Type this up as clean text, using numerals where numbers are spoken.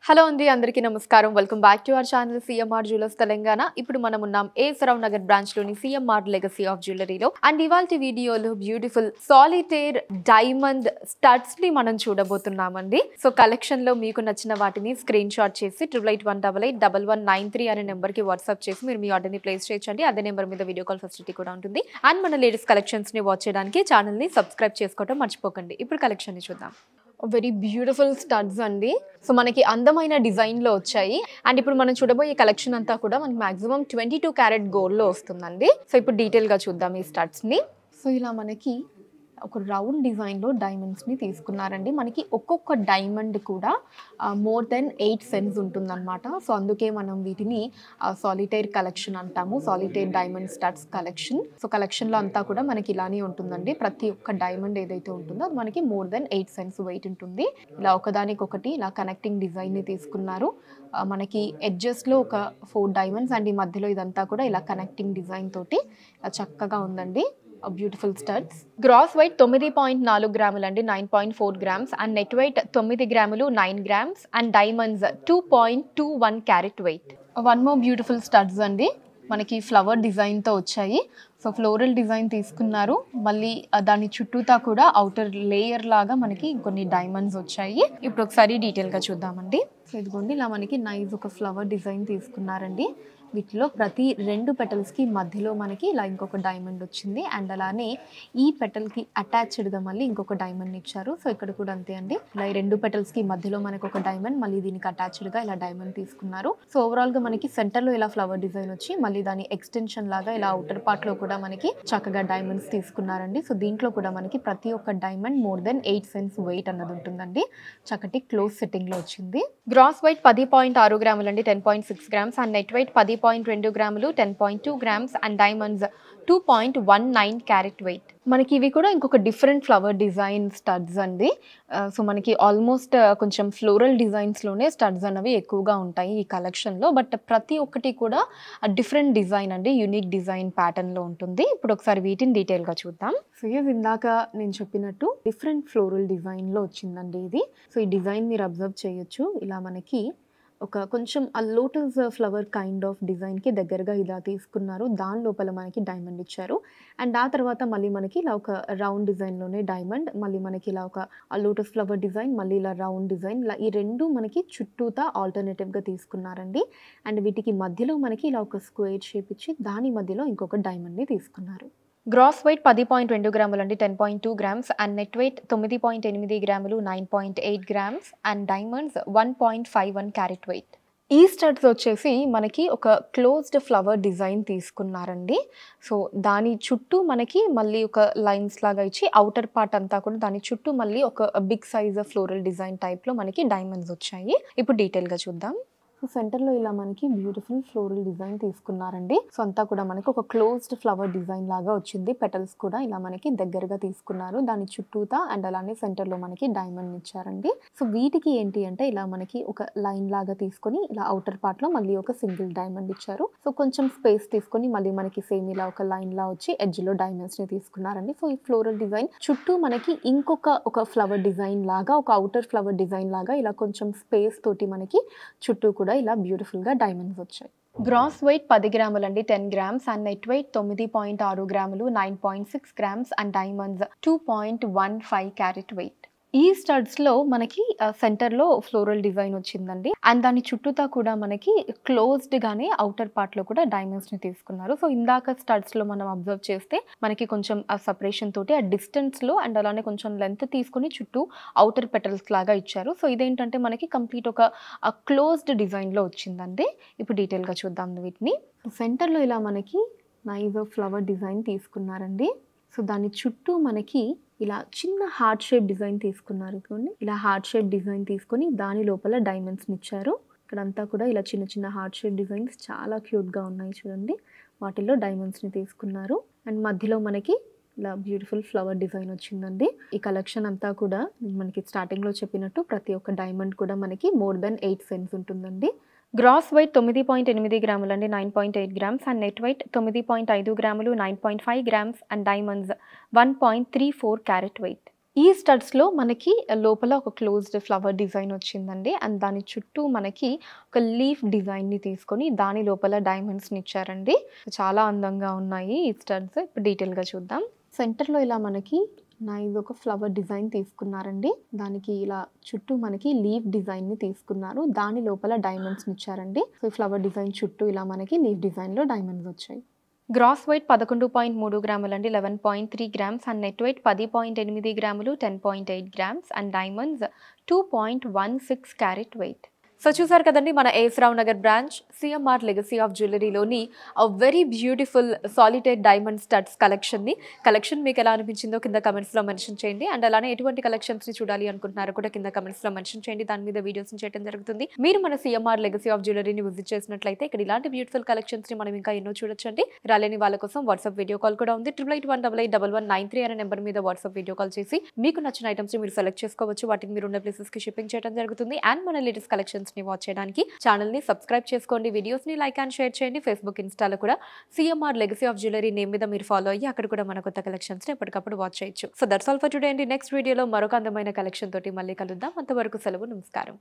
Hello అండి అందరికీ నమస్కారం welcome back to our channel CMR jewellers Telangana. ఇప్పుడు మనం ఉన్నాం ఏ సరౌండ్ నగర్ బ్రాంచ్ లోని సిఎంఆర్ లెగసీ ఆఫ్ జ్యువెలరీలో. అండ్ ఇవాల్టి వీడియోలో బ్యూటిఫుల్ సాలిటేర్ డైమండ్ స్టడ్స్ ని మనం చూడబోతున్నామండి. సో కలెక్షన్ లో మీకు నచ్చిన వాటిని స్క్రీన్ షాట్ చేసి 8818881193 అనే నెంబర్ కి వాట్సాప్ చేసి మీరు మీ ఆర్డర్ ని ప్లేస్ చేయొచ్చండి. అదే నెంబర్ మీద వీడియో కాల్ ఫెసిలిటీ కూడా ఉంటుంది. అండ్ మన లేటెస్ట్ కలెక్షన్స్ ని వాచ్ చేయడానికి ఛానల్ ని సబ్స్క్రైబ్ చేసుకోవడం మర్చిపోకండి. ఇప్పుడు కలెక్షన్ ని చూద్దాం. వెరీ బ్యూటిఫుల్ స్టడ్స్ అండి. సో మనకి అందమైన డిజైన్లో వచ్చాయి. అండ్ ఇప్పుడు మనం చూడబోయే కలెక్షన్ అంతా కూడా మనకి మాక్సిమం 22 క్యారెట్ గోల్డ్లో వస్తుందండి. సో ఇప్పుడు డీటెయిల్గా చూద్దాం ఈ స్టడ్స్ని. సో ఇలా మనకి ఒక రౌండ్ డిజైన్లో డైమండ్స్ని తీసుకున్నారండి. మనకి ఒక్కొక్క డైమండ్ కూడా మోర్ దెన్ 8 సెన్స్ ఉంటుందన్నమాట. సో అందుకే మనం వీటిని సాలిటైర్ కలెక్షన్ అంటాము, solitaire diamond studs collection. So కలెక్షన్లో అంతా కూడా మనకి ఇలానే ఉంటుందండి. ప్రతి ఒక్క డైమండ్ ఏదైతే ఉంటుందో అది మనకి మోర్ దెన్ 8 సెన్స్ వెయిట్ ఉంటుంది. ఇలా ఒకదానికొకటి ఇలా కనెక్టింగ్ డిజైన్ని తీసుకున్నారు. మనకి ఎడ్జెస్లో ఒక 4 డైమండ్స్ అండ్ ఈ మధ్యలో ఇదంతా కూడా ఇలా కనెక్టింగ్ డిజైన్ తోటి చక్కగా ఉందండి. Beautiful studs. గ్రాస్ వెయిట్ 9.4 గ్రాములు అండి, 9.4 గ్రామ్స్. అండ్ నెట్ వెయిట్ 9 గ్రాములు 9 grams. And diamonds 2.21 carat weight. One more beautiful studs అండి. మనకి ఫ్లవర్ డిజైన్తో వచ్చాయి. సో ఫ్లోరల్ డిజైన్ తీసుకున్నారు. మళ్ళీ దాని చుట్టూతా కూడా అవుటర్ లేయర్ లాగా మనకి కొన్ని డైమండ్స్ వచ్చాయి. ఇప్పుడు ఒకసారి డీటెయిల్గా చూద్దామండి. సో ఇదిగోండి ఇలా మనకి నైస్ ఒక ఫ్లవర్ డిజైన్ తీసుకున్నారండి. వీటిలో ప్రతి 2 పెటల్స్కి మధ్యలో మనకి ఇలా ఇంకొక డైమండ్ వచ్చింది. అండ్ అలానే ఈ పెటల్కి అటాచ్డ్గా మళ్ళీ ఇంకొక డైమండ్ ఇచ్చారు. సో ఇక్కడ కూడా అంతే అండి. ఇలా ఈ 2 పెటల్స్కి మధ్యలో మనకు ఒక డైమండ్, మళ్ళీ దీనికి అటాచ్డ్గా ఇలా డైమండ్ తీసుకున్నారు. సో ఓవరాల్గా మనకి సెంటర్లో ఇలా ఫ్లవర్ డిజైన్ వచ్చి మళ్ళీ దాని ఎక్స్టెన్షన్ లాగా ఇలా అవుటర్ పార్ట్లో కూడా మనకి చక్కగా డైమండ్స్ తీసుకున్నారండి. సో దీంట్లో కూడా మనకి ప్రతి ఒక్క diamond more than 8 cents weight అన్నది ఉంటుందండి. చక్కటి క్లోజ్ సెట్టింగ్లో వచ్చింది. గ్రాస్ వెయిట్ 10.6 గ్రాములు అండి, 10.6 గ్రామ్స్. అండ్ నెట్ వెయిట్ 10.2 గ్రాములు, 10.2 grams. And diamonds 2.19 carat weight. మనకి ఇవి కూడా ఇంకొక డిఫరెంట్ ఫ్లవర్ డిజైన్ స్టడ్స్ అండి. సో మనకి ఆల్మోస్ట్ కొంచెం ఫ్లోరల్ డిజైన్స్లోనే స్టడ్స్ అన్నవి ఎక్కువగా ఉంటాయి ఈ కలెక్షన్లో. బట్ ప్రతి ఒక్కటి కూడా డిఫరెంట్ డిజైన్ అండి, యూనిక్ డిజైన్ ప్యాటర్న్లో ఉంటుంది. ఇప్పుడు ఒకసారి వీటిని డీటెయిల్గా చూద్దాం. సో ఇందాక నేను చెప్పినట్టు డిఫరెంట్ ఫ్లోరల్ డిజైన్లో వచ్చిందండి ఇది. సో ఈ డిజైన్ మీరు అబ్జర్వ్ చేయొచ్చు. ఇలా మనకి ఒక కొంచెం ఆ లోటస్ ఫ్లవర్ కైండ్ ఆఫ్ డిజైన్కి దగ్గరగా ఇలా తీసుకున్నారు. దాని లోపల మనకి డైమండ్ ఇచ్చారు. అండ్ ఆ తర్వాత మళ్ళీ మనకి ఇలా ఒక రౌండ్ డిజైన్లోనే డైమండ్, మళ్ళీ మనకి ఇలా ఒక లోటస్ ఫ్లవర్ డిజైన్, మళ్ళీ ఇలా రౌండ్ డిజైన్, ఇలా ఈ 2 మనకి చుట్టూతా ఆల్టర్నేటివ్గా తీసుకున్నారండి. అండ్ వీటికి మధ్యలో మనకి ఇలా ఒక స్క్వేర్ షేప్ ఇచ్చి దాని మధ్యలో ఇంకొక డైమండ్ని తీసుకున్నారు. గ్రాస్ వెయిట్ 10.2 గ్రాములు అండి, 10.2 గ్రామ్స్. అండ్ నెట్ వెయిట్ 9.8 గ్రాములు, 9.8 grams. And diamonds 1.51 carat weight. ఈ స్టడ్స్ వచ్చేసి మనకి ఒక క్లోజ్డ్ ఫ్లవర్ డిజైన్ తీసుకున్నారండి. సో దాని చుట్టూ మనకి మళ్ళీ ఒక లైన్స్ లాగా ఇచ్చి అవుటర్ పార్ట్ అంతా కూడా దాని చుట్టూ మళ్ళీ ఒక బిగ్ సైజ్ ఫ్లోరల్ డిజైన్ టైప్లో మనకి డైమండ్స్ వచ్చాయి. ఇప్పుడు డీటెయిల్గా చూద్దాం. సో సెంటర్లో ఇలా మనకి బ్యూటిఫుల్ ఫ్లోరల్ డిజైన్ తీసుకున్నారండి. సో అంతా కూడా మనకి ఒక క్లోజ్డ్ ఫ్లవర్ డిజైన్ లాగా వచ్చింది. పెటల్స్ కూడా ఇలా మనకి దగ్గరగా తీసుకున్నారు దాని చుట్టూతా. అండ్ అలానే సెంటర్లో మనకి డైమండ్ ఇచ్చారండి. సో వీటికి ఏంటి అంటే ఇలా మనకి ఒక లైన్ లాగా తీసుకొని ఇలా అవుటర్ పార్ట్లో మళ్ళీ ఒక సింగిల్ డైమండ్ ఇచ్చారు. సో కొంచెం స్పేస్ తీసుకొని మళ్ళీ మనకి సేమ్ ఇలా ఒక లైన్ లా వచ్చి ఎడ్జ్లో డైమండ్స్ని తీసుకున్నారండి. సో ఈ ఫ్లోరల్ డిజైన్ చుట్టూ మనకి ఇంకొక ఫ్లవర్ డిజైన్ లాగా, ఒక అవుటర్ ఫ్లవర్ డిజైన్ లాగా ఇలా కొంచెం స్పేస్ తోటి మనకి చుట్టూ కూడా ఇలా బ్యూటిఫుల్గా డైమండ్స్ వచ్చాయి. గ్రాస్ వెయిట్ 10 గ్రాములు అండి, 10 గ్రామ్స్. అండ్ నెట్ వెయిట్ 9.6 గ్రాములు, 9.6 grams. And diamonds 2.15 carat weight. ఈ స్టడ్స్లో మనకి సెంటర్లో ఫ్లోరల్ డిజైన్ వచ్చిందండి. అండ్ దాని చుట్టూతా కూడా మనకి క్లోజ్డ్గానే అవుటర్ పార్ట్లో కూడా డైమండ్స్ని తీసుకున్నారు. సో ఇందాక స్టడ్స్లో మనం అబ్జర్వ్ చేస్తే మనకి కొంచెం ఆ సపరేషన్ తోటి ఆ డిస్టెన్స్లో అండ్ అలానే కొంచెం లెంత్ తీసుకొని చుట్టూ అవుటర్ పెటల్స్ లాగా ఇచ్చారు. సో ఇదేంటంటే మనకి కంప్లీట్ ఒక క్లోజ్డ్ డిజైన్లో వచ్చిందండి. ఇప్పుడు డీటెయిల్గా చూద్దాం వీటిని. సెంటర్లో ఇలా మనకి నైస్ ఫ్లవర్ డిజైన్ తీసుకున్నారండి. సో దాని చుట్టూ మనకి ఇలా చిన్న హార్ట్ షేప్ డిజైన్ తీసుకున్నారు. చూడండి ఇలా హార్ట్ షేప్ డిజైన్ తీసుకొని దాని లోపల డైమండ్స్ని ఇచ్చారు. ఇక్కడంతా కూడా ఇలా చిన్న చిన్న హార్ట్ షేప్ డిజైన్స్ చాలా క్యూట్గా ఉన్నాయి చూడండి. వాటిల్లో డైమండ్స్ని తీసుకున్నారు. అండ్ మధ్యలో మనకి ఇలా బ్యూటిఫుల్ ఫ్లవర్ డిజైన్ వచ్చిందండి. ఈ కలెక్షన్ అంతా కూడా మనకి స్టార్టింగ్లో చెప్పినట్టు ప్రతి ఒక్క డైమండ్ కూడా మనకి మోర్ దెన్ 8 సెన్స్ ఉంటుందండి. గ్రాస్ వెయిట్ 9.8 గ్రాములు అండి, 9.8 గ్రామ్స్. అండ్ నెట్ వెయిట్ 9.5 గ్రాములు, 9.5 grams. And diamonds 1.34 carat weight. ఈ స్టడ్స్‌లో మనకి లోపల ఒక క్లోజ్డ్ ఫ్లవర్ డిజైన్ వచ్చిందండి. అండ్ దాని చుట్టూ మనకి ఒక లీఫ్ డిజైన్‌ని తీసుకొని దాని లోపల డైమండ్స్‌ని ఇచ్చారండి. చాలా అందంగా ఉన్నాయి ఈ స్టడ్స్. ఇప్పుడు డీటెయిల్‌గా చూద్దాం. సెంటర్‌లో ఇలా మనకి నైస్ ఒక ఫ్లవర్ డిజైన్ తీసుకున్నారండి. దానికి ఇలా చుట్టూ మనకి లీఫ్ డిజైన్‌ని తీసుకున్నారు. దాని లోపల డైమండ్స్‌ని ఇచ్చారండి. సో, ఈ ఫ్లవర్ డిజైన్ చుట్టూ ఇలా మనకి లీఫ్ డిజైన్‌లో డైమండ్స్ వచ్చాయి. గ్రాస్ వెయిట్ 11.3 గ్రాములండి, 11.3 గ్రామ్స్. అండ్ నెట్ వెయిట్ 10.8 గ్రాములు, 10.8 grams. And diamonds 2.16 carat weight. So చూసారు కదండి మన A S Rao Nagar branch CMR legacy of జ్యువెలరీలోని very beautiful solitaire diamond studs collection మీకు ఎలా అనిపించిందో కింద కమెంట్స్లో మెన్షన్ చేయండి. అండ్ అలానే ఎటువంటి కలెక్షన్స్ని చూడాలి అనుకుంటున్నారో కూడా కింద కమెంట్స్లో మెన్షన్ చేయండి. దాని మీద వీడియోస్ని చేయడం జరుగుతుంది. మీరు మన సిఎంఆర్ లెగసీ ఆఫ్ జ్యువెలరీని విజిట్ చేసినట్లయితే ఇక్కడ ఇలాంటి బ్యూటిఫుల్ కలెక్షన్స్ని మనం ఇంకా ఎన్నో చూడొచ్చండి. రాలేని వాళ్ళ కోసం వాట్సాప్ వీడియో కాల్ కూడా ఉంది. 8881881193 అనే నెంబర్ మీద వాట్సాప్ వీడియో కాల్ చేసి మీకు నచ్చిన ఐటమ్స్ని మీరు సెలెక్ట్ చేసుకోవచ్చు. వాటిని మీరు ఉన్న ప్లేసెస్కి షిప్పింగ్ చేయడం జరుగుతుంది. అండ్ మన లేటెస్ట్ కలెక్షన్స్ ని వాచ్ చేయడానికి ఛానల్ ని సబ్స్క్రైబ్ చేసుకోండి. వీడియోస్ ని లైక్ అండ్ షేర్ చేయండి. ఫేస్బుక్, ఇన్స్టాలో కూడా CMR legacy of jewellery name మీద మీరు ఫాలో అయ్యి అక్కడ కూడా మన కొత్త కలెక్షన్స్ ని ఎప్పటికప్పుడు వాచ్ చేయొచ్చు. So that's all for today అండి. నెక్స్ట్ వీడియోలో మరొక అందమైన కలెక్షన్ తోటి మళ్ళీ కలుద్దాం. అంతవరకు సెలవు, నమస్కారం.